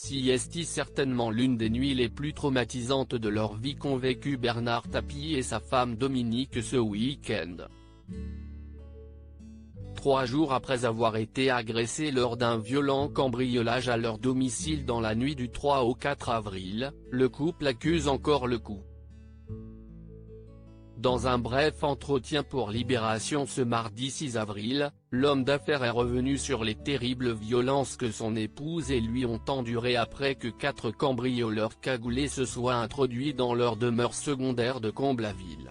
Si est certainement l'une des nuits les plus traumatisantes de leur vie qu'ont vécu Bernard Tapie et sa femme Dominique ce week-end. 3 jours après avoir été agressés lors d'un violent cambriolage à leur domicile dans la nuit du 3 au 4 avril, le couple accuse encore le coup. Dans un bref entretien pour Libération ce mardi 6 avril, l'homme d'affaires est revenu sur les terribles violences que son épouse et lui ont endurées après que 4 cambrioleurs cagoulés se soient introduits dans leur demeure secondaire de Comble-la-Ville.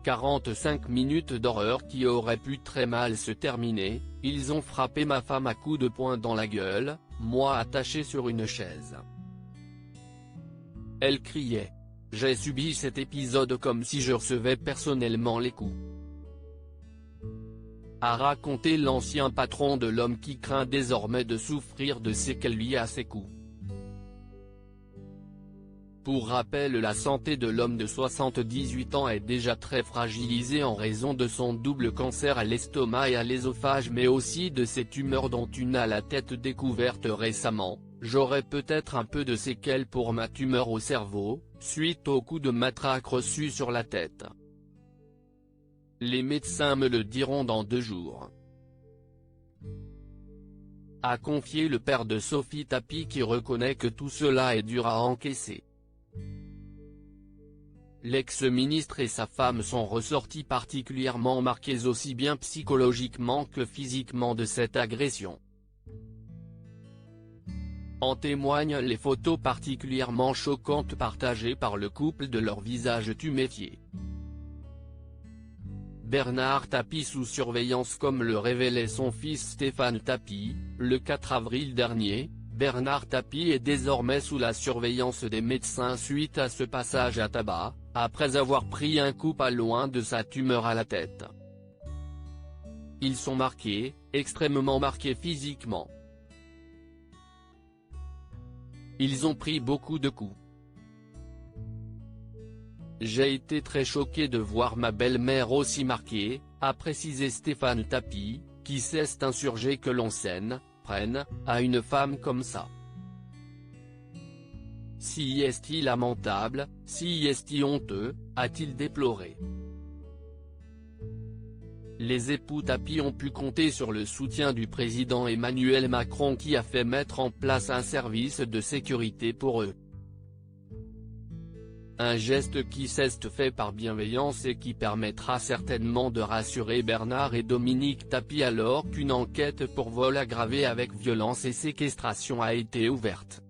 45 minutes d'horreur qui auraient pu très mal se terminer, ils ont frappé ma femme à coups de poing dans la gueule, moi attaché sur une chaise. Elle criait. J'ai subi cet épisode comme si je recevais personnellement les coups. A raconté l'ancien patron de l'homme qui craint désormais de souffrir de séquelles liées à ces coups. Pour rappel, la santé de l'homme de 78 ans est déjà très fragilisée en raison de son double cancer à l'estomac et à l'œsophage mais aussi de ses tumeurs dont une à la tête découverte récemment. J'aurai peut-être un peu de séquelles pour ma tumeur au cerveau, suite au coup de matraque reçu sur la tête. Les médecins me le diront dans 2 jours. A confié le père de Sophie Tapie qui reconnaît que tout cela est dur à encaisser. L'ex-ministre et sa femme sont ressortis particulièrement marqués aussi bien psychologiquement que physiquement de cette agression. En témoignent les photos particulièrement choquantes partagées par le couple de leur visage tuméfié. Bernard Tapie sous surveillance comme le révélait son fils Stéphane Tapie, le 4 avril dernier, Bernard Tapie est désormais sous la surveillance des médecins suite à ce passage à tabac, après avoir pris un coup pas loin de sa tumeur à la tête. Ils sont marqués, extrêmement marqués physiquement. Ils ont pris beaucoup de coups. J'ai été très choqué de voir ma belle-mère aussi marquée, a précisé Stéphane Tapie, qui s'est insurgé que l'on prenne, à une femme comme ça. Si est-il lamentable, si est-il honteux, a-t-il déploré. Les époux Tapie ont pu compter sur le soutien du président Emmanuel Macron qui a fait mettre en place un service de sécurité pour eux. Un geste qui s'est fait par bienveillance et qui permettra certainement de rassurer Bernard et Dominique Tapie alors qu'une enquête pour vol aggravé avec violence et séquestration a été ouverte.